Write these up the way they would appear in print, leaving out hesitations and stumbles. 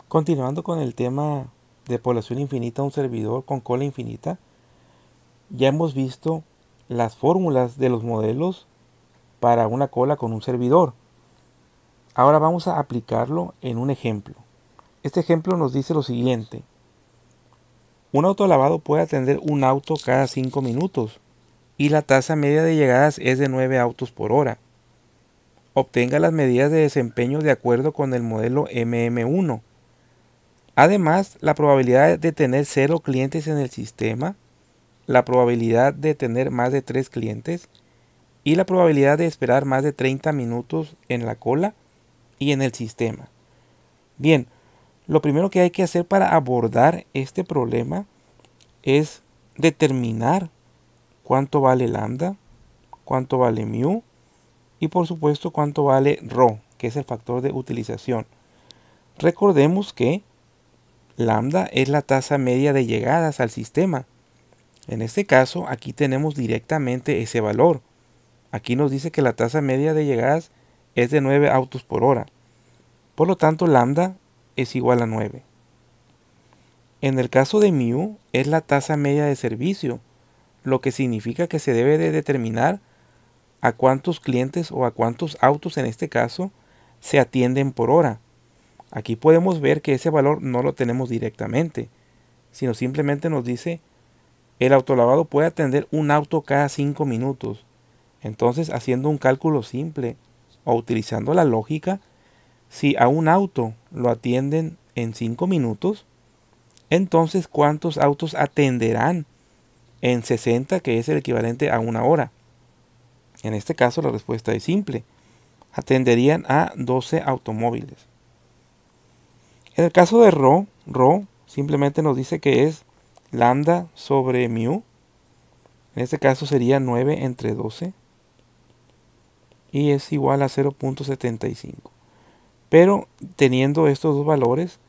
Continuando con el tema de población infinita, un servidor con cola infinita, ya hemos visto las fórmulas de los modelos para una cola con un servidor. Ahora vamos a aplicarlo en un ejemplo. Este ejemplo nos dice lo siguiente. Un autolavado puede atender un auto cada 5 minutos y la tasa media de llegadas es de 9 autos por hora. Obtenga las medidas de desempeño de acuerdo con el modelo MM1. Además, la probabilidad de tener 0 clientes en el sistema, la probabilidad de tener más de 3 clientes y la probabilidad de esperar más de 30 minutos en la cola y en el sistema. Bien, lo primero que hay que hacer para abordar este problema es determinar cuánto vale lambda, cuánto vale mu y por supuesto cuánto vale rho, que es el factor de utilización. Recordemos que lambda es la tasa media de llegadas al sistema. En este caso, aquí tenemos directamente ese valor. Aquí nos dice que la tasa media de llegadas es de 9 autos por hora. Por lo tanto, lambda es igual a 9. En el caso de mu, es la tasa media de servicio, lo que significa que se debe de determinar a cuántos clientes o a cuántos autos en este caso se atienden por hora. Aquí podemos ver que ese valor no lo tenemos directamente, sino simplemente nos dice el autolavado puede atender un auto cada 5 minutos. Entonces, haciendo un cálculo simple o utilizando la lógica, si a un auto lo atienden en 5 minutos, entonces ¿cuántos autos atenderán en 60, que es el equivalente a una hora? En este caso la respuesta es simple. Atenderían a 12 automóviles. En el caso de rho simplemente nos dice que es lambda sobre mu. En este caso sería 9 entre 12. Y es igual a 0.75. Pero teniendo estos dos valores,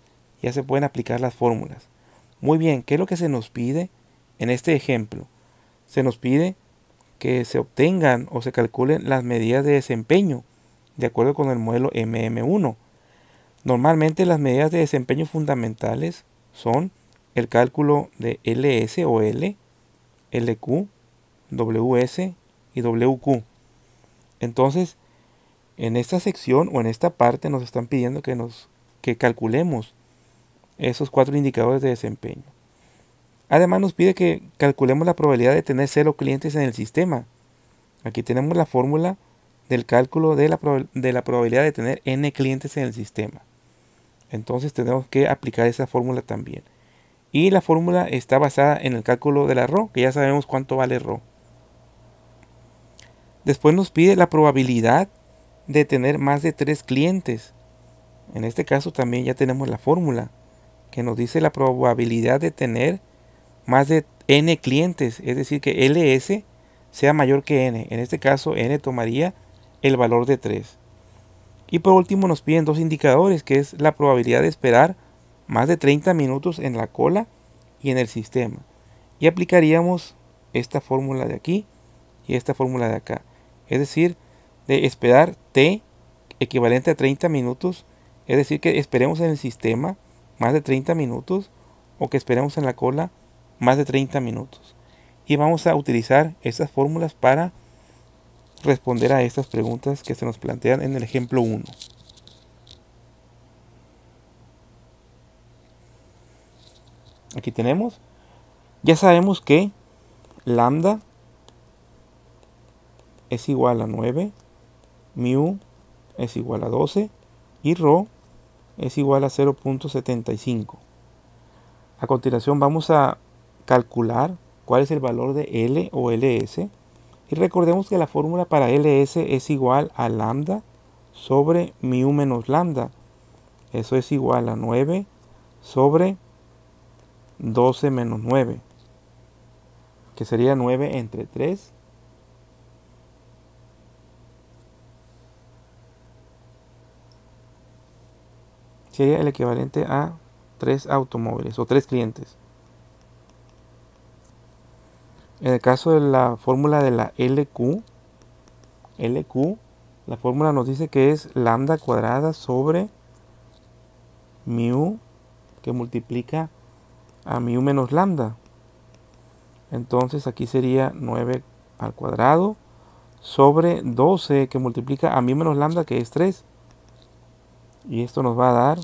ya se pueden aplicar las fórmulas. Muy bien, ¿qué es lo que se nos pide en este ejemplo? Se nos pide que se obtengan o se calculen las medidas de desempeño de acuerdo con el modelo MM1. Normalmente las medidas de desempeño fundamentales son el cálculo de LS o L, LQ, WS y WQ. Entonces, en esta sección o en esta parte nos están pidiendo que calculemos esos 4 indicadores de desempeño. Además nos pide que calculemos la probabilidad de tener 0 clientes en el sistema. Aquí tenemos la fórmula del cálculo de la probabilidad de tener n clientes en el sistema. Entonces tenemos que aplicar esa fórmula también. Y la fórmula está basada en el cálculo de la rho, que ya sabemos cuánto vale rho. Después nos pide la probabilidad de tener más de 3 clientes. En este caso también ya tenemos la fórmula, que nos dice la probabilidad de tener más de n clientes, es decir, que LS sea mayor que n. En este caso, n tomaría el valor de 3. Y por último nos piden dos indicadores, que es la probabilidad de esperar más de 30 minutos en la cola y en el sistema. Y aplicaríamos esta fórmula de aquí y esta fórmula de acá. Es decir, de esperar t equivalente a 30 minutos, es decir, que esperemos en el sistema más de 30 minutos o que esperemos en la cola más de 30 minutos. Y vamos a utilizar estas fórmulas para responder a estas preguntas que se nos plantean en el ejemplo 1. Aquí tenemos, ya sabemos que lambda es igual a 9, mu es igual a 12 y rho es igual a 0.75. A continuación vamos a calcular cuál es el valor de L o LS. Y recordemos que la fórmula para LS es igual a lambda sobre mu menos lambda. Eso es igual a 9 sobre 12 menos 9, que sería 9 entre 3. Sería el equivalente a 3 automóviles o 3 clientes. En el caso de la fórmula de la LQ, la fórmula nos dice que es lambda cuadrada sobre mu que multiplica a mu menos lambda. Entonces aquí sería 9 al cuadrado sobre 12 que multiplica a mu menos lambda, que es 3. Y esto nos va a dar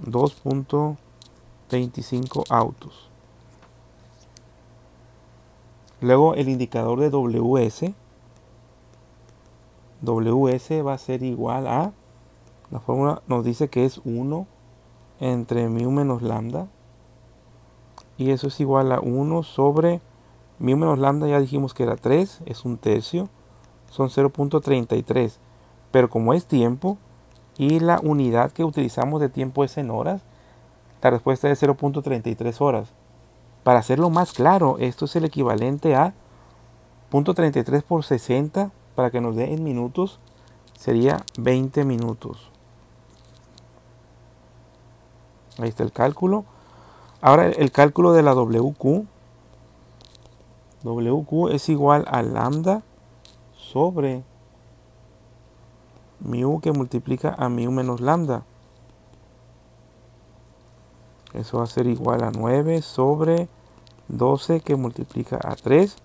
2.25 autos. Luego el indicador de WS. WS va a ser igual a, la fórmula nos dice que es 1 entre mu menos lambda. Y eso es igual a 1 sobre mu menos lambda, ya dijimos que era 3, es un tercio, son 0.33. Pero como es tiempo y la unidad que utilizamos de tiempo es en horas, la respuesta es 0.33 horas. Para hacerlo más claro, esto es el equivalente a 0.33 por 60, para que nos dé en minutos, sería 20 minutos. Ahí está el cálculo. Ahora el cálculo de la WQ. WQ es igual a lambda sobre mu que multiplica a mu menos lambda. Eso va a ser igual a 9 sobre 12 que multiplica a 3.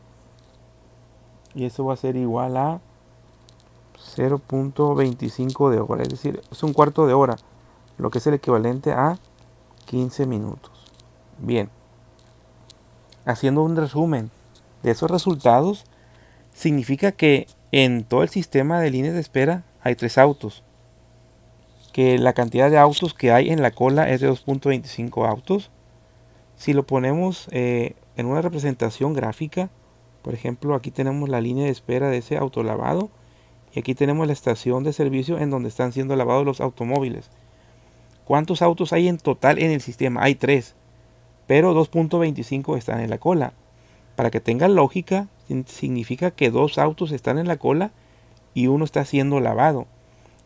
Y eso va a ser igual a 0.25 de hora. Es decir, es un cuarto de hora, lo que es el equivalente a 15 minutos. Bien. Haciendo un resumen de esos resultados, significa que en todo el sistema de líneas de espera hay 3 autos. Que la cantidad de autos que hay en la cola es de 2.25 autos. Si lo ponemos en una representación gráfica, por ejemplo, aquí tenemos la línea de espera de ese autolavado y aquí tenemos la estación de servicio en donde están siendo lavados los automóviles. ¿Cuántos autos hay en total en el sistema? Hay 3, pero 2.25 están en la cola. Para que tenga lógica, significa que 2 autos están en la cola y uno está siendo lavado.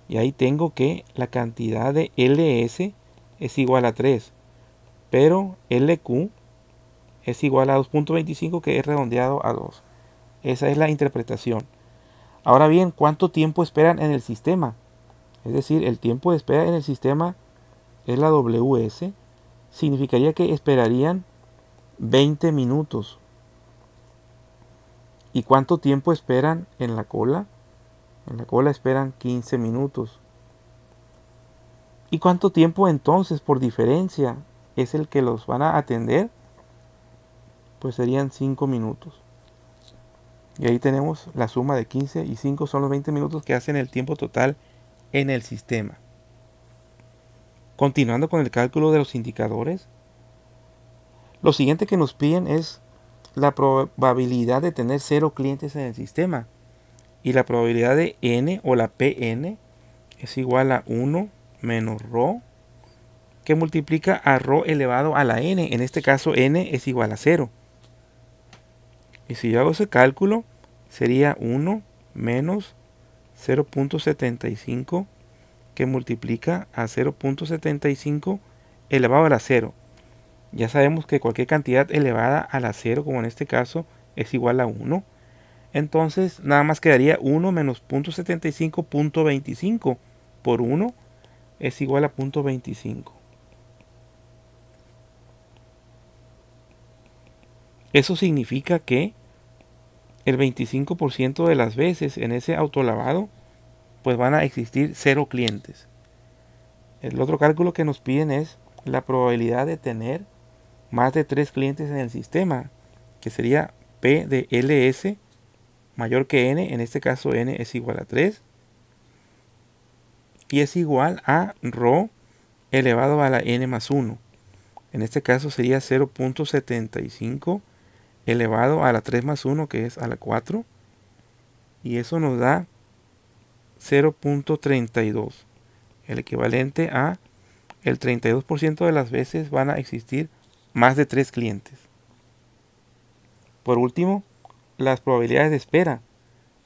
Y ahí tengo que la cantidad de LS es igual a 3, pero LQ es igual a 2.25, que es redondeado a 2. Esa es la interpretación. Ahora bien, ¿cuánto tiempo esperan en el sistema? Es decir, el tiempo de espera en el sistema es la WS. Significaría que esperarían 20 minutos. ¿Y cuánto tiempo esperan en la cola? En la cola esperan 15 minutos. ¿Y cuánto tiempo entonces, por diferencia, es el que los van a atender? Pues serían 5 minutos. Y ahí tenemos la suma de 15 y 5 son los 20 minutos que hacen el tiempo total en el sistema. Continuando con el cálculo de los indicadores, lo siguiente que nos piden es la probabilidad de tener 0 clientes en el sistema. Y la probabilidad de n, o la Pn, es igual a 1 menos ρ, que multiplica a ρ elevado a la n. En este caso n es igual a 0. Y si yo hago ese cálculo, sería 1 menos 0.75 que multiplica a 0.75 elevado a la 0. Ya sabemos que cualquier cantidad elevada a la 0, como en este caso, es igual a 1. Entonces nada más quedaría 1 menos 0.75, 0.25 por 1 es igual a 0.25. Eso significa que el 25% de las veces en ese autolavado pues van a existir 0 clientes. El otro cálculo que nos piden es la probabilidad de tener más de 3 clientes en el sistema, que sería P de LS mayor que n. En este caso n es igual a 3 y es igual a ρ elevado a la n más 1. En este caso sería 0.75 elevado a la 3 más 1, que es a la 4, y eso nos da 0.32, el equivalente a el 32% de las veces van a existir más de 3 clientes. Por último, las probabilidades de espera.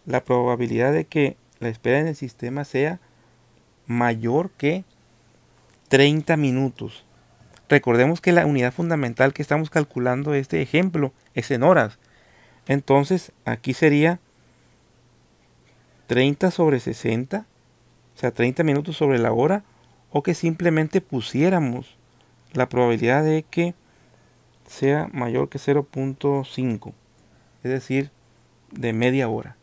La probabilidad de que la espera en el sistema sea mayor que 30 minutos. Recordemos que la unidad fundamental que estamos calculando este ejemplo es en horas. Entonces aquí sería 30 sobre 60, o sea 30 minutos sobre la hora, o que simplemente pusiéramos la probabilidad de que sea mayor que 0.5, es decir, de media hora.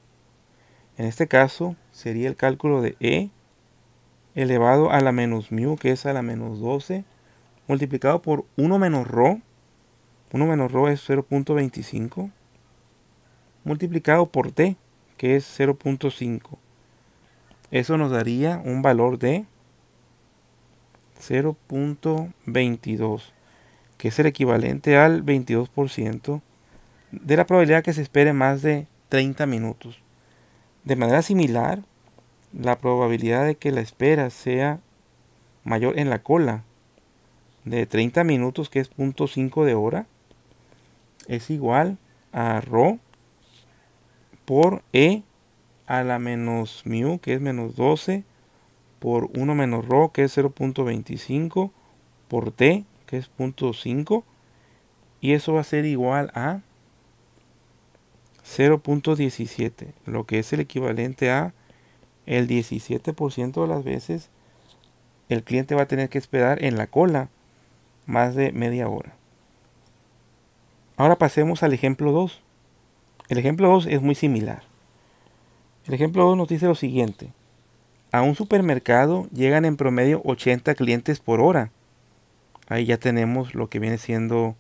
En este caso sería el cálculo de E elevado a la menos mu, que es a la menos 12, multiplicado por 1 menos ρ. 1 menos ρ es 0.25, multiplicado por t, que es 0.5. Eso nos daría un valor de 0.22, que es el equivalente al 22% de la probabilidad que se espere más de 30 minutos. De manera similar, la probabilidad de que la espera sea mayor en la cola de 30 minutos, que es 0.5 de hora, es igual a ρ por E a la menos mu, que es menos 12, por 1 menos ρ, que es 0.25, por t, que es 0.5, y eso va a ser igual a 0.17, lo que es el equivalente a el 17% de las veces el cliente va a tener que esperar en la cola más de media hora. Ahora pasemos al ejemplo 2. El ejemplo 2 es muy similar. El ejemplo 2 nos dice lo siguiente. A un supermercado llegan en promedio 80 clientes por hora. Ahí ya tenemos lo que viene siendo,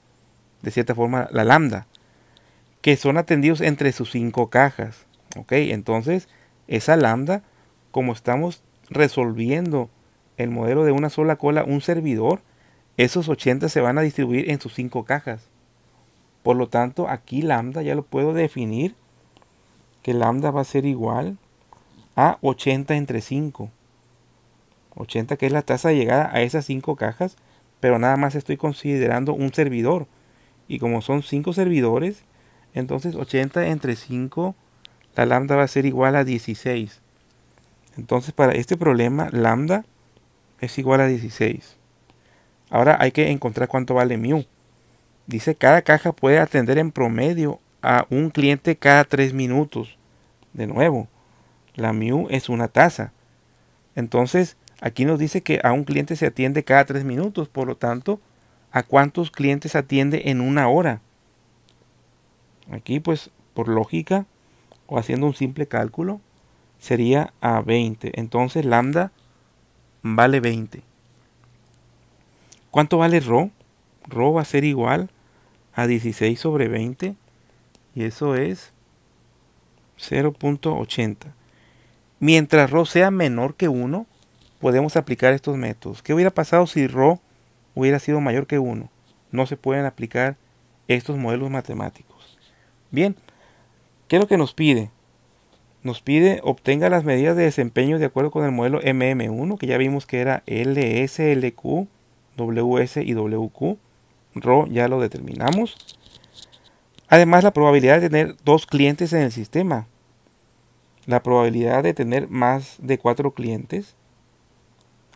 de cierta forma, la lambda, que son atendidos entre sus 5 cajas. Ok, entonces esa lambda, como estamos resolviendo el modelo de una sola cola, un servidor, esos 80 se van a distribuir en sus 5 cajas. Por lo tanto, aquí lambda ya lo puedo definir, que lambda va a ser igual a 80 entre 5. 80, que es la tasa de llegada a esas 5 cajas, pero nada más estoy considerando un servidor. Y como son 5 servidores, entonces 80 entre 5, la lambda va a ser igual a 16. Entonces para este problema, lambda es igual a 16. Ahora hay que encontrar cuánto vale mu. Dice, cada caja puede atender en promedio a un cliente cada 3 minutos. De nuevo, la mu es una tasa. Entonces, aquí nos dice que a un cliente se atiende cada 3 minutos. Por lo tanto, ¿a cuántos clientes atiende en una hora? Aquí, pues, por lógica, o haciendo un simple cálculo, sería a 20. Entonces, lambda vale 20. ¿Cuánto vale ρ? Ρ va a ser igual a 16 sobre 20, y eso es 0.80. Mientras ρ sea menor que 1, podemos aplicar estos métodos. ¿Qué hubiera pasado si ρ hubiera sido mayor que 1? No se pueden aplicar estos modelos matemáticos. Bien, ¿qué es lo que nos pide? Nos pide obtenga las medidas de desempeño de acuerdo con el modelo MM1, que ya vimos que era LS, LQ, WS y WQ. ρ ya lo determinamos. Además, la probabilidad de tener 2 clientes en el sistema. La probabilidad de tener más de 4 clientes.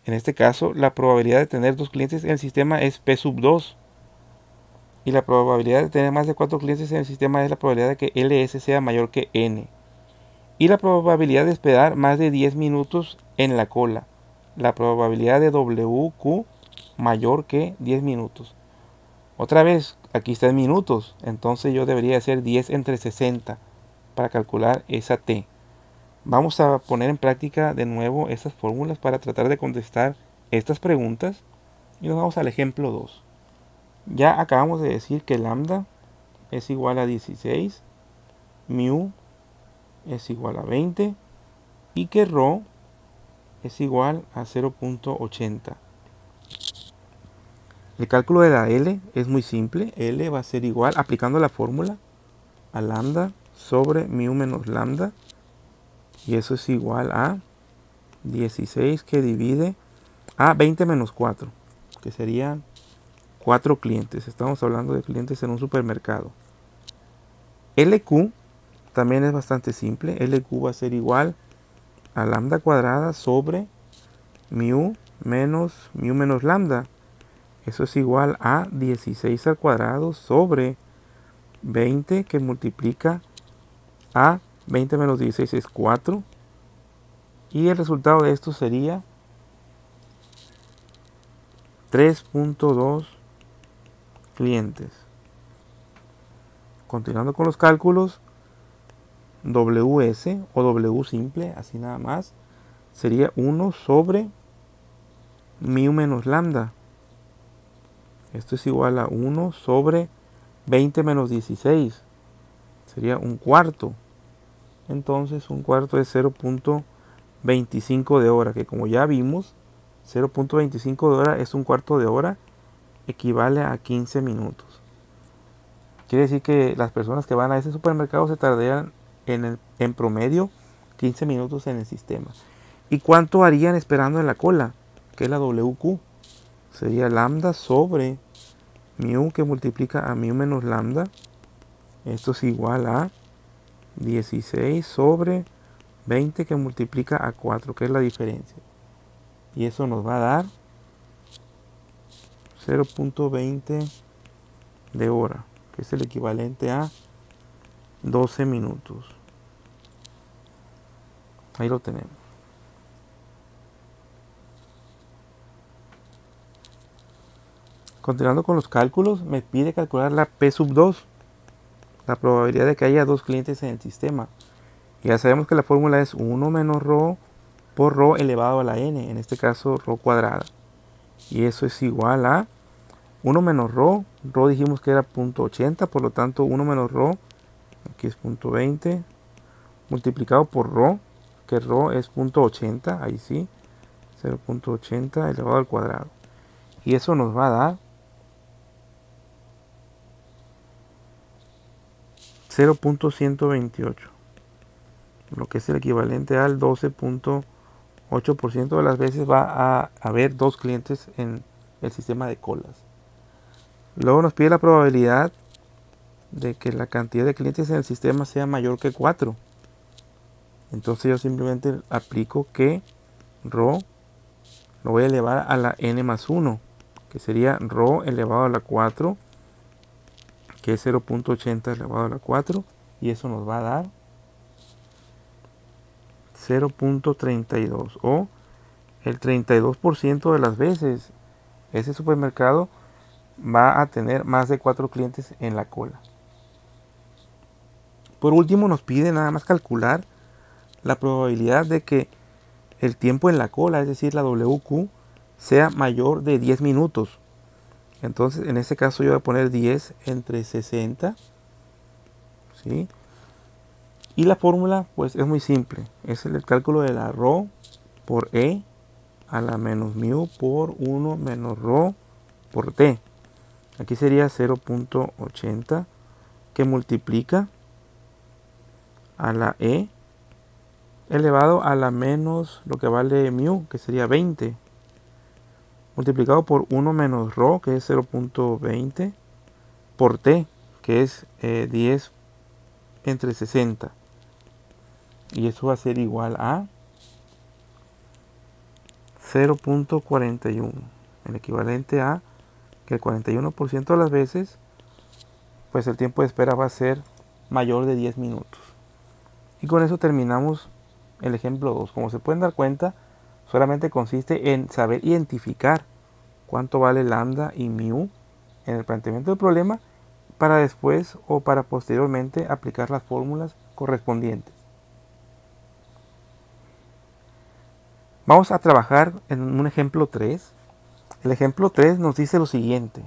En este caso, la probabilidad de tener 2 clientes en el sistema es P sub 2. Y la probabilidad de tener más de 4 clientes en el sistema es la probabilidad de que LS sea mayor que N. Y la probabilidad de esperar más de 10 minutos en la cola. La probabilidad de WQ mayor que 10 minutos. Otra vez, aquí está en minutos. Entonces yo debería hacer 10 entre 60 para calcular esa T. Vamos a poner en práctica de nuevo estas fórmulas para tratar de contestar estas preguntas. Y nos vamos al ejemplo 2. Ya acabamos de decir que lambda es igual a 16, mu es igual a 20 y que ρ es igual a 0.80. El cálculo de la L es muy simple. L va a ser igual, aplicando la fórmula, a lambda sobre mu menos lambda. Y eso es igual a 16 que divide a 20 menos 4, que serían 4 clientes. Estamos hablando de clientes en un supermercado. LQ también es bastante simple. LQ va a ser igual a lambda cuadrada sobre mu menos lambda. Eso es igual a 16 al cuadrado sobre 20, que multiplica a 20 menos 16 es 4. Y el resultado de esto sería 3.2 clientes. Continuando con los cálculos, WS o W simple, así nada más, sería 1 sobre mu menos lambda. Esto es igual a 1 sobre 20 menos 16. Sería un cuarto. Entonces un cuarto es 0.25 de hora, que como ya vimos, 0.25 de hora es un cuarto de hora, equivale a 15 minutos. Quiere decir que las personas que van a ese supermercado se tardarían en promedio 15 minutos en el sistema. ¿Y cuánto harían esperando en la cola? Que es la WQ. Sería lambda sobre mu que multiplica a mu menos lambda. Esto es igual a 16 sobre 20 que multiplica a 4, que es la diferencia. Y eso nos va a dar 0.20 de hora, que es el equivalente a 12 minutos. Ahí lo tenemos. Continuando con los cálculos, me pide calcular la P sub 2, la probabilidad de que haya dos clientes en el sistema. Ya sabemos que la fórmula es 1 menos ρ por ρ elevado a la n, en este caso ρ cuadrada. Y eso es igual a 1 menos ρ, ρ dijimos que era 0.80, por lo tanto 1 menos ρ, aquí es 0.20, multiplicado por ρ, que ρ es 0.80, ahí sí, 0.80 elevado al cuadrado. Y eso nos va a dar 0.128, lo que es el equivalente al 12.8% de las veces va a haber dos clientes en el sistema de colas. Luego nos pide la probabilidad de que la cantidad de clientes en el sistema sea mayor que 4. Entonces yo simplemente aplico que ρ lo voy a elevar a la n más 1, que sería ρ elevado a la 4, que es 0.80 elevado a la 4, y eso nos va a dar 0.32, o el 32% de las veces ese supermercado va a tener más de 4 clientes en la cola. Por último, nos pide nada más calcular la probabilidad de que el tiempo en la cola, es decir, la WQ, sea mayor de 10 minutos. Entonces, en este caso yo voy a poner 10 entre 60, ¿sí? Y la fórmula, pues, es muy simple. Es el cálculo de la ρ por E a la menos mu por 1 menos ρ por T. Aquí sería 0.80 que multiplica a la E elevado a la menos lo que vale mu, que sería 20, multiplicado por 1 menos ρ, que es 0.20, por T, que es 10 entre 60. Y eso va a ser igual a 0.41, el equivalente a que el 41% de las veces, pues el tiempo de espera va a ser mayor de 10 minutos. Y con eso terminamos el ejemplo 2. Como se pueden dar cuenta, solamente consiste en saber identificar cuánto vale lambda y mu en el planteamiento del problema, para después o para posteriormente aplicar las fórmulas correspondientes. Vamos a trabajar en un ejemplo 3. El ejemplo 3 nos dice lo siguiente.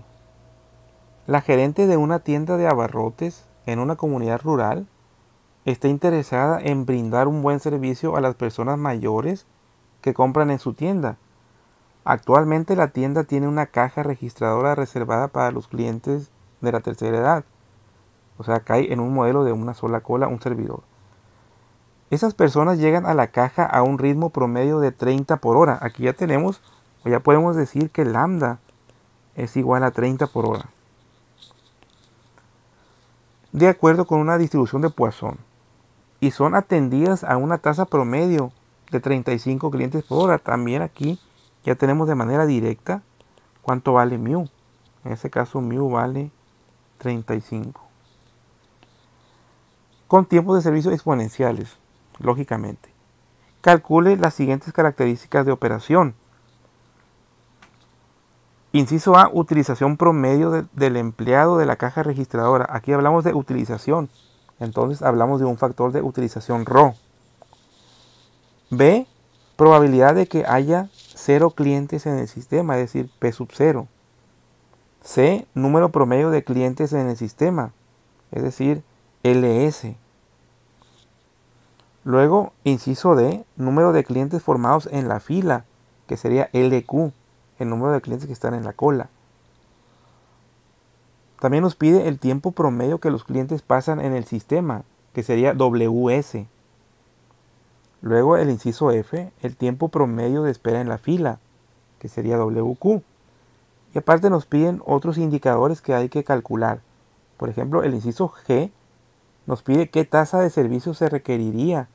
La gerente de una tienda de abarrotes en una comunidad rural está interesada en brindar un buen servicio a las personas mayores que compran en su tienda. Actualmente la tienda tiene una caja registradora reservada para los clientes de la tercera edad. O sea, cae en un modelo de una sola cola, un servidor. Esas personas llegan a la caja a un ritmo promedio de 30 por hora. Aquí ya tenemos, o ya podemos decir que lambda es igual a 30 por hora. De acuerdo con una distribución de Poisson. Y son atendidas a una tasa promedio de 35 clientes por hora. También aquí ya tenemos de manera directa cuánto vale mu. En este caso mu vale 35. Con tiempos de servicio exponenciales, lógicamente. Calcule las siguientes características de operación. Inciso A, utilización promedio del empleado de la caja registradora. Aquí hablamos de utilización. Entonces hablamos de un factor de utilización Rho. B, probabilidad de que haya 0 clientes en el sistema, es decir, P sub 0. C, número promedio de clientes en el sistema, es decir, LS. Luego, inciso D, número de clientes formados en la fila, que sería LQ, el número de clientes que están en la cola. También nos pide el tiempo promedio que los clientes pasan en el sistema, que sería WS. Luego el inciso F, el tiempo promedio de espera en la fila, que sería WQ. Y aparte nos piden otros indicadores que hay que calcular. Por ejemplo, el inciso G nos pide qué tasa de servicio se requeriría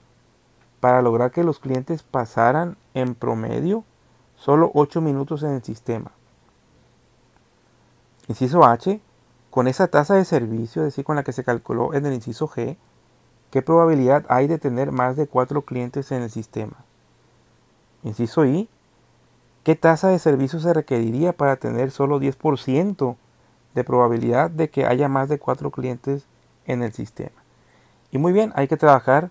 para lograr que los clientes pasaran en promedio solo 8 minutos en el sistema. Inciso H, con esa tasa de servicio, es decir, con la que se calculó en el inciso G, ¿qué probabilidad hay de tener más de 4 clientes en el sistema? Inciso I, ¿qué tasa de servicio se requeriría para tener solo 10% de probabilidad de que haya más de 4 clientes en el sistema? Y muy bien, hay que trabajar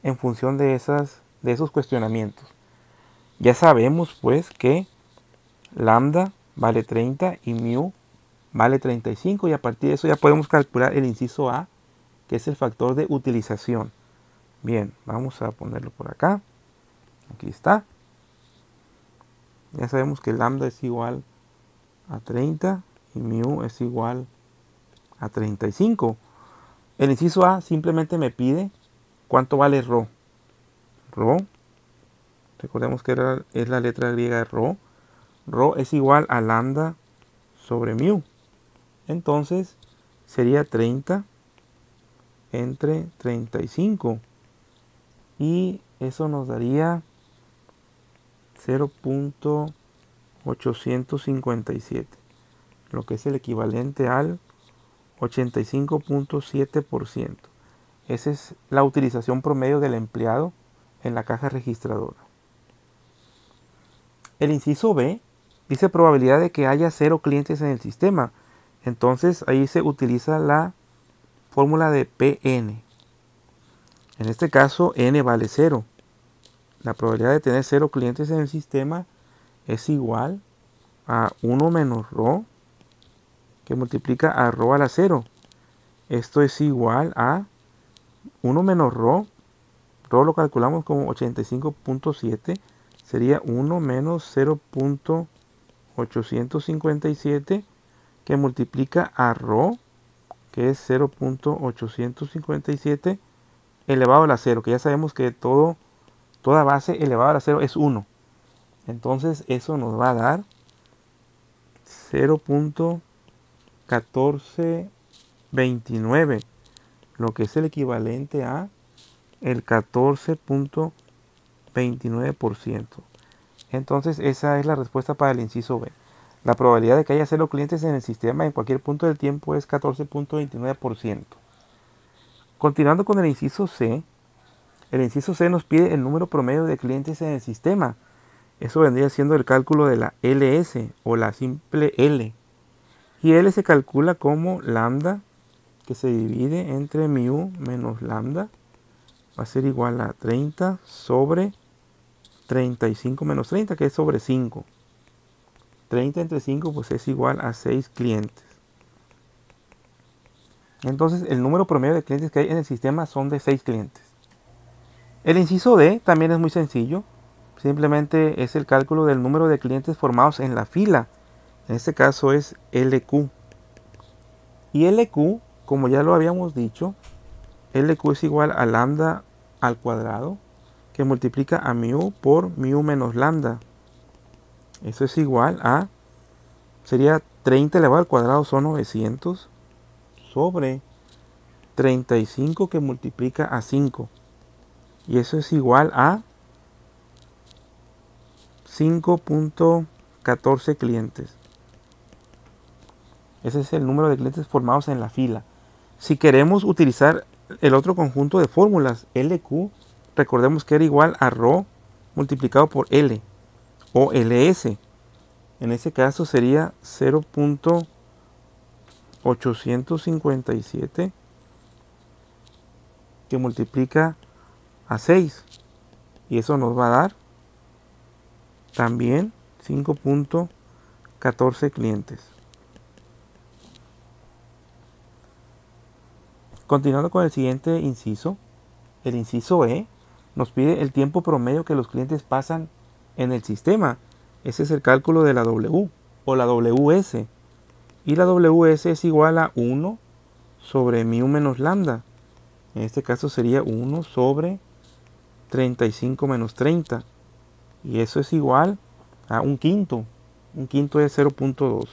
en función de esos cuestionamientos. Ya sabemos pues que lambda vale 30 y mu vale 35, y a partir de eso ya podemos calcular el inciso A, que es el factor de utilización. Bien, vamos a ponerlo por acá. Aquí está. Ya sabemos que lambda es igual a 30 y mu es igual a 35. El inciso A simplemente me pide cuánto vale Rho. Rho, recordemos que es la letra griega de Rho. Rho es igual a lambda sobre mu. Entonces sería 30 entre 35. Y eso nos daría 0.857, lo que es el equivalente al 85.7%. Esa es la utilización promedio del empleado en la caja registradora. El inciso B dice probabilidad de que haya 0 clientes en el sistema. Entonces ahí se utiliza la fórmula de Pn. En este caso n vale 0. La probabilidad de tener 0 clientes en el sistema es igual a 1 menos Rho, que multiplica a Rho a la 0. Esto es igual a 1 menos Rho. Rho lo calculamos como 85.7. Sería 1 menos 0.857, que multiplica a Rho, que es 0.857 elevado a la 0, que ya sabemos que toda base elevada a la 0 es 1. Entonces eso nos va a dar 0.1429, lo que es el equivalente a el 14.29%. Entonces esa es la respuesta para el inciso B. La probabilidad de que haya 0 clientes en el sistema en cualquier punto del tiempo es 14.29%. Continuando con el inciso C nos pide el número promedio de clientes en el sistema. Eso vendría siendo el cálculo de la LS o la simple L. Y L se calcula como lambda, que se divide entre mu menos lambda. Va a ser igual a 30 sobre 35 menos 30, que es sobre 5. 30 entre 5 pues es igual a 6 clientes. Entonces el número promedio de clientes que hay en el sistema son de 6 clientes. El inciso D también es muy sencillo. Simplemente es el cálculo del número de clientes formados en la fila. En este caso es LQ. Y LQ, como ya lo habíamos dicho, LQ es igual a lambda al cuadrado, que multiplica a mu por mu menos lambda. Eso es igual a, sería 30 elevado al cuadrado, son 900, sobre 35 que multiplica a 5. Y eso es igual a 5.14 clientes. Ese es el número de clientes formados en la fila. Si queremos utilizar el otro conjunto de fórmulas, LQ, recordemos que era igual a Rho multiplicado por L, o LS. En ese caso sería 0.857 que multiplica a 6. Y eso nos va a dar también 5.14 clientes. Continuando con el siguiente inciso, el inciso E nos pide el tiempo promedio que los clientes pasan en el sistema. Ese es el cálculo de la W o la WS. Y la WS es igual a 1 sobre mu menos lambda. En este caso sería 1 sobre 35 menos 30. Y eso es igual a un quinto. Un quinto es 0.2.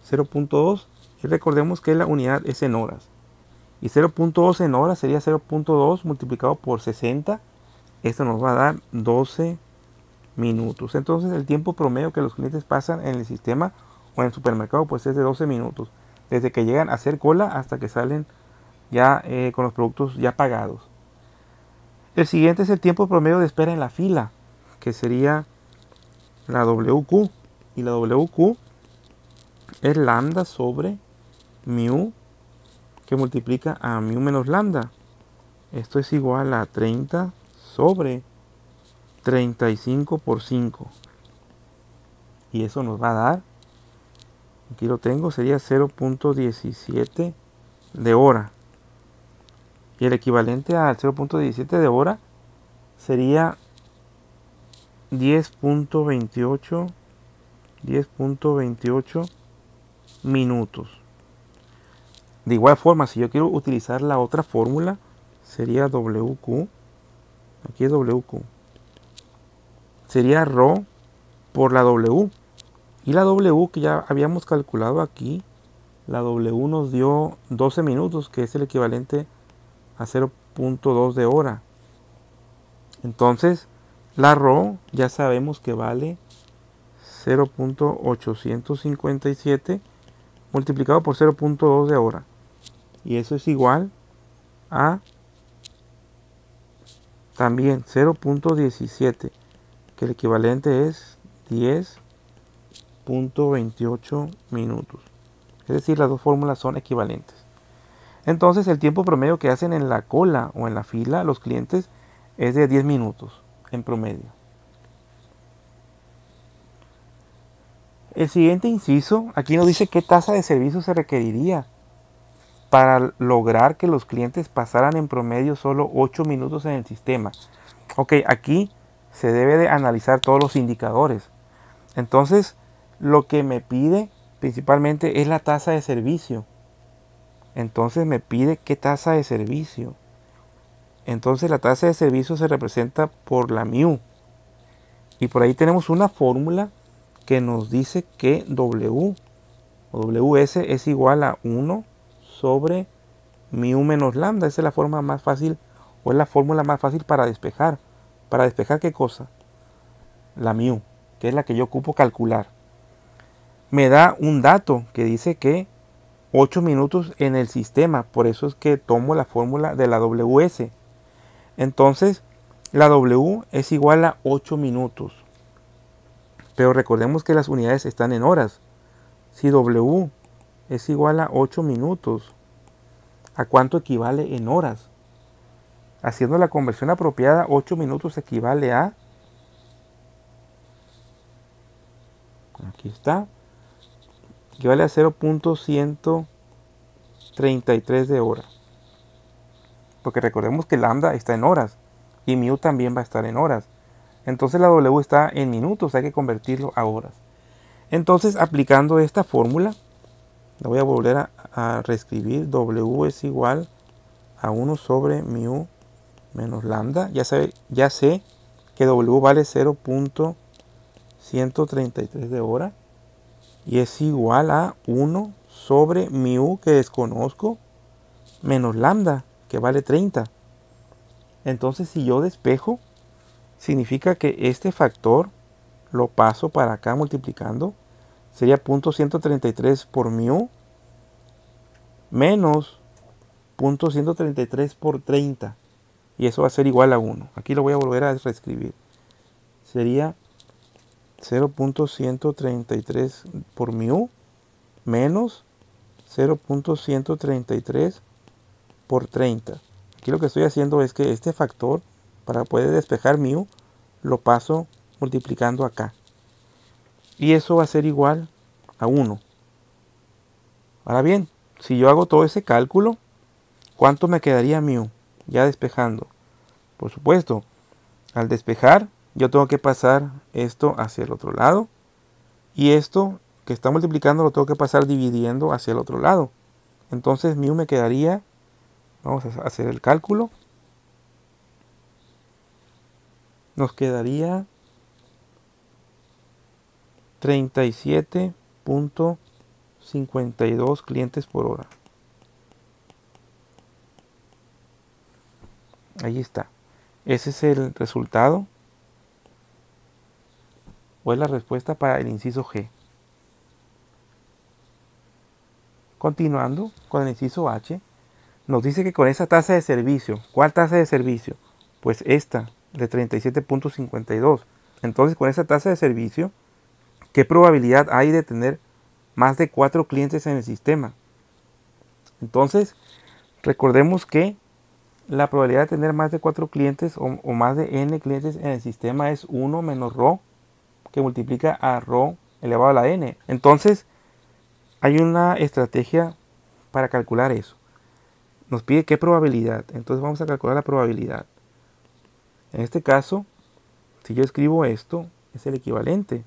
0.2, y recordemos que la unidad es en horas. Y 0.2 en horas sería 0.2 multiplicado por 60. Esto nos va a dar 12 minutos. Entonces el tiempo promedio que los clientes pasan en el sistema o en el supermercado pues es de 12 minutos. Desde que llegan a hacer cola hasta que salen ya con los productos ya pagados. El siguiente es el tiempo promedio de espera en la fila, que sería la WQ. Y la WQ es lambda sobre mu que multiplica a mu menos lambda. Esto es igual a 30 sobre 35 por 5. Y eso nos va a dar, aquí lo tengo, sería 0.17 de hora. Y el equivalente al 0.17 de hora sería 10.28 minutos. De igual forma, si yo quiero utilizar la otra fórmula, sería WQ. Aquí es WQ. Sería ρ por la W. Y la W que ya habíamos calculado aquí, la W nos dio 12 minutos, que es el equivalente a 0.2 de hora. Entonces, la ρ ya sabemos que vale 0.857 multiplicado por 0.2 de hora. Y eso es igual a también 0.17, que el equivalente es 10.28 minutos. Es decir, las dos fórmulas son equivalentes. Entonces el tiempo promedio que hacen en la cola o en la fila los clientes es de 10 minutos en promedio. El siguiente inciso, aquí nos dice qué tasa de servicio se requeriría para lograr que los clientes pasaran en promedio solo 8 minutos en el sistema. Ok, aquí se debe de analizar todos los indicadores. Entonces, lo que me pide principalmente es la tasa de servicio. Entonces me pide qué tasa de servicio. Entonces la tasa de servicio se representa por la mu. Y por ahí tenemos una fórmula que nos dice que W o WS es igual a 1 sobre mu menos lambda. Esa es la forma más fácil o es la fórmula más fácil para despejar. ¿Para despejar qué cosa? La mu, que es la que yo ocupo calcular. Me da un dato que dice que 8 minutos en el sistema. Por eso es que tomo la fórmula de la WS. Entonces, la W es igual a 8 minutos. Pero recordemos que las unidades están en horas. Si W es igual a 8 minutos, ¿a cuánto equivale en horas? Haciendo la conversión apropiada, 8 minutos equivale a... Aquí está. Equivale a 0.133 de hora. Porque recordemos que lambda está en horas. Y mu también va a estar en horas. Entonces la W está en minutos. Hay que convertirlo a horas. Entonces, aplicando esta fórmula, la voy a volver a reescribir. W es igual a 1 sobre mu menos lambda. Ya sé que W vale 0.133 de hora. Y es igual a 1 sobre mu, que desconozco, menos lambda, que vale 30. Entonces, si yo despejo, significa que este factor lo paso para acá multiplicando. Sería 0.133 por mu menos 0.133 por 30. Y eso va a ser igual a 1. Aquí lo voy a volver a reescribir. Sería 0.133 por mu menos 0.133 por 30. Aquí lo que estoy haciendo es que este factor, para poder despejar mu, lo paso multiplicando acá. Y eso va a ser igual a 1. Ahora bien, si yo hago todo ese cálculo, ¿cuánto me quedaría mu? Ya despejando. Por supuesto, al despejar, yo tengo que pasar esto hacia el otro lado. Y esto que está multiplicando lo tengo que pasar dividiendo hacia el otro lado. Entonces mu me quedaría, vamos a hacer el cálculo, nos quedaría 37.52 clientes por hora. Ahí está. Ese es el resultado o es la respuesta para el inciso G. Continuando con el inciso H, nos dice que con esa tasa de servicio, ¿cuál tasa de servicio? Pues esta, de 37.52. Entonces, con esa tasa de servicio, ¿qué probabilidad hay de tener más de 4 clientes en el sistema? Entonces, recordemos que la probabilidad de tener más de 4 clientes o más de n clientes en el sistema es 1 menos ρ, que multiplica a ρ elevado a la n. Entonces, hay una estrategia para calcular eso. Nos pide qué probabilidad. Entonces vamos a calcular la probabilidad. En este caso, si yo escribo esto, es el equivalente.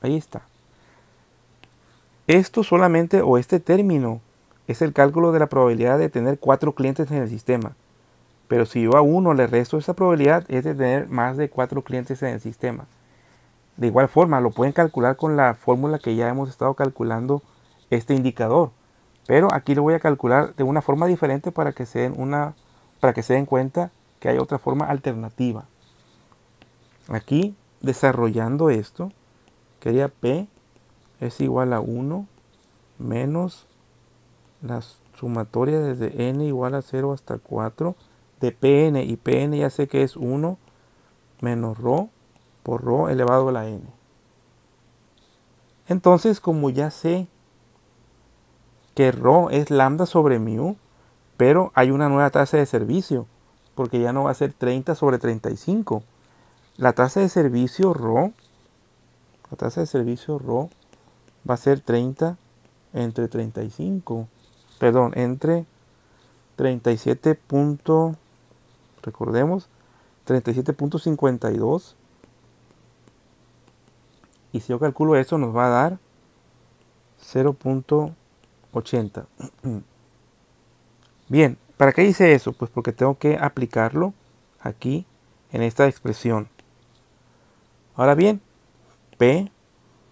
Ahí está. Esto solamente, o este término, es el cálculo de la probabilidad de tener 4 clientes en el sistema. Pero si yo a 1 le resto esa probabilidad, es de tener más de 4 clientes en el sistema. De igual forma, lo pueden calcular con la fórmula que ya hemos estado calculando este indicador. Pero aquí lo voy a calcular de una forma diferente para que se den cuenta que hay otra forma alternativa. Aquí, desarrollando esto, quería P es igual a 1 menos la sumatoria desde n igual a 0 hasta 4 de Pn, y Pn ya sé que es 1 menos ρ por ρ elevado a la n. Entonces, como ya sé que ρ es lambda sobre mu, pero hay una nueva tasa de servicio, porque ya no va a ser 30 sobre 35. La tasa de servicio ρ va a ser 30 entre 35, perdón, entre 37. Recordemos, 37.52. Y si yo calculo eso, nos va a dar 0.80. Bien, ¿para qué hice eso? Pues porque tengo que aplicarlo aquí en esta expresión. Ahora bien, P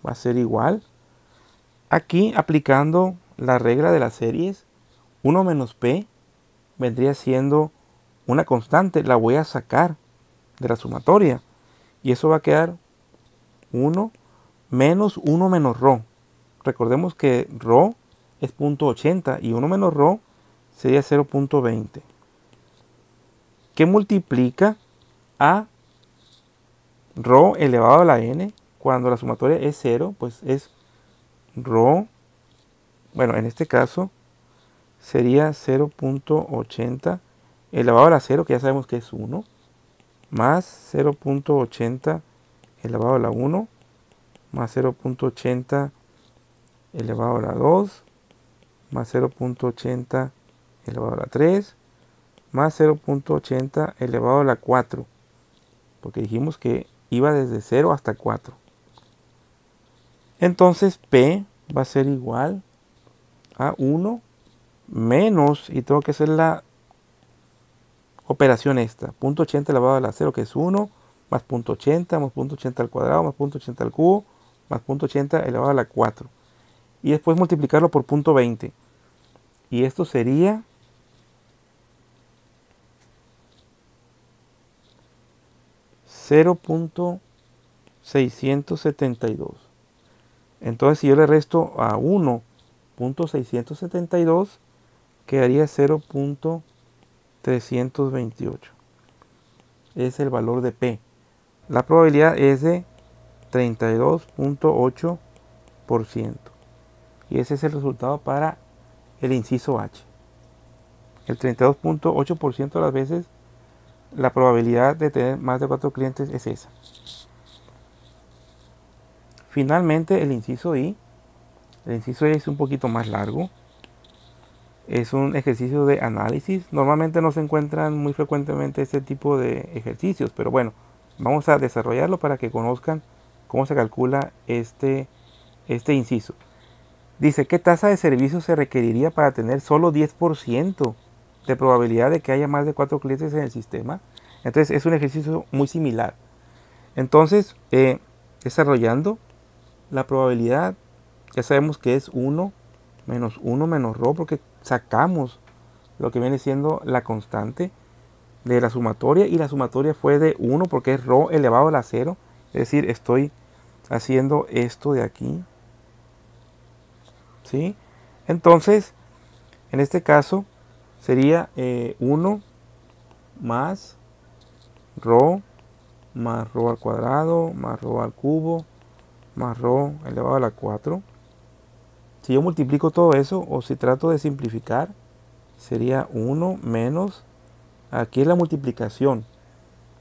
va a ser igual. Aquí, aplicando la regla de las series, 1 menos P vendría siendo una constante. La voy a sacar de la sumatoria. Y eso va a quedar 1 menos 1 menos ρ. Recordemos que ρ es 0.80 y 1 menos ρ sería 0.20. ¿Qué multiplica a ρ elevado a la n? Cuando la sumatoria es 0, pues es ρ, bueno, en este caso sería 0.80 elevado a la 0, que ya sabemos que es 1, más 0.80 elevado a la 1, más 0.80 elevado a la 2, más 0.80 elevado a la 3, más 0.80 elevado a la 4, porque dijimos que iba desde 0 hasta 4. Entonces P va a ser igual a 1 menos, y tengo que hacer la operación esta, 0.80 elevado a la 0, que es 1, más 0.80, más 0.80 al cuadrado, más 0.80 al cubo, más 0.80 elevado a la 4. Y después multiplicarlo por 0.20. Y esto sería 0.672. Entonces, si yo le resto a 1.672, quedaría 0.3 328. Es el valor de P. La probabilidad es de 32.8%. Y ese es el resultado para el inciso H. El 32.8% de las veces la probabilidad de tener más de 4 clientes es esa. Finalmente el inciso I. El inciso I es un poquito más largo. Es un ejercicio de análisis. Normalmente no se encuentran muy frecuentemente este tipo de ejercicios, pero bueno, vamos a desarrollarlo para que conozcan cómo se calcula este inciso. Dice, ¿qué tasa de servicio se requeriría para tener solo 10% de probabilidad de que haya más de 4 clientes en el sistema? Entonces es un ejercicio muy similar. Entonces, desarrollando la probabilidad, ya sabemos que es 1 menos ρ, porque sacamos lo que viene siendo la constante de la sumatoria, y la sumatoria fue de 1 porque es ρ elevado a la 0. Es decir, estoy haciendo esto de aquí, ¿sí? Entonces, en este caso sería 1 más ρ más ρ al cuadrado más ρ al cubo más ρ elevado a la 4. Si yo multiplico todo eso, o si trato de simplificar, sería 1 menos, aquí es la multiplicación,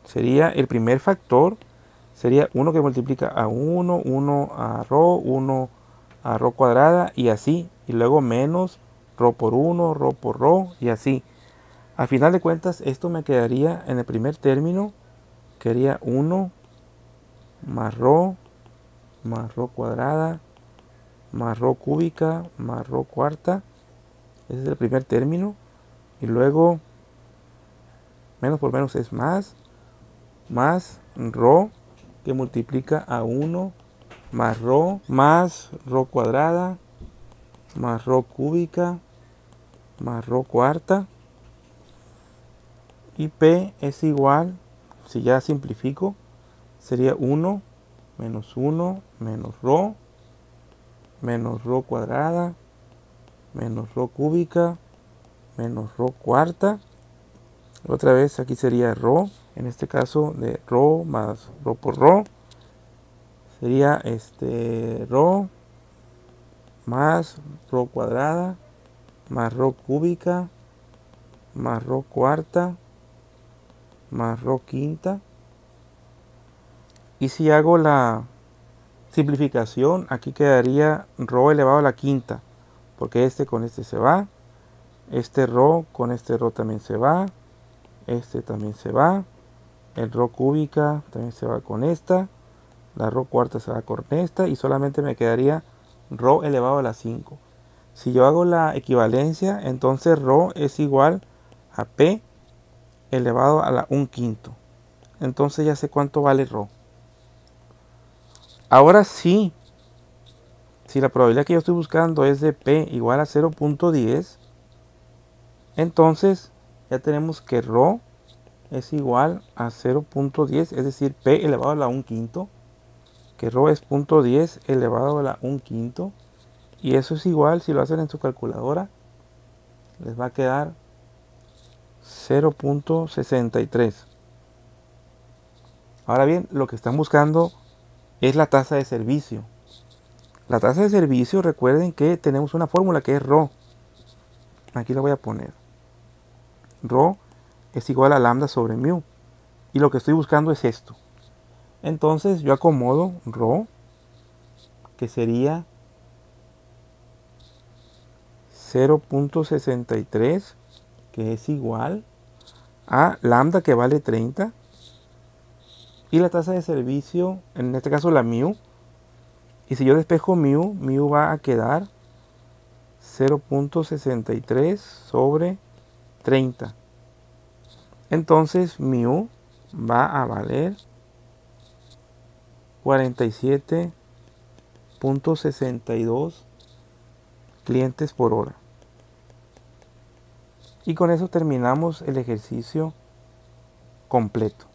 sería el primer factor, sería 1 que multiplica a 1, 1 a ρ, 1 a ρ cuadrada, y así, y luego menos ρ por 1, ρ por ρ, y así. Al final de cuentas, esto me quedaría en el primer término, quedaría 1 más ρ cuadrada más ρ cúbica más ρ cuarta. Ese es el primer término. Y luego menos por menos es más ρ que multiplica a 1 más ρ cuadrada más ρ cúbica más ρ cuarta. Y P es igual, si ya simplifico, sería 1 menos ρ cuadrada menos ρ cúbica menos ρ cuarta. Otra vez aquí sería ρ, en este caso de ρ más ρ por ρ, sería ρ más ρ cuadrada más ρ cúbica más ρ cuarta más ρ quinta. Y si hago la simplificación, aquí quedaría ρ elevado a la quinta, porque este con este se va, este ρ con este ρ también se va, este también se va, el ρ cúbica también se va con esta, la ρ cuarta se va con esta, y solamente me quedaría ρ elevado a la 5. Si yo hago la equivalencia, entonces ρ es igual a P elevado a la 1/5. Entonces ya sé cuánto vale ρ. Ahora sí, si la probabilidad que yo estoy buscando es de P igual a 0.10, entonces ya tenemos que ρ es igual a 0.10, es decir, P elevado a la 1/5, que ρ es 0.10 elevado a la 1/5, y eso es igual, si lo hacen en su calculadora, les va a quedar 0.63. Ahora bien, lo que están buscando es la tasa de servicio. La tasa de servicio, recuerden que tenemos una fórmula que es ρ. Aquí la voy a poner. ρ es igual a lambda sobre mu. Y lo que estoy buscando es esto. Entonces yo acomodo ρ, que sería 0.63, que es igual a lambda, que vale 30. Y la tasa de servicio, en este caso la mu. Y si yo despejo mu va a quedar 0.63 sobre 30. Entonces mu va a valer 47.62 clientes por hora. Y con eso terminamos el ejercicio completo.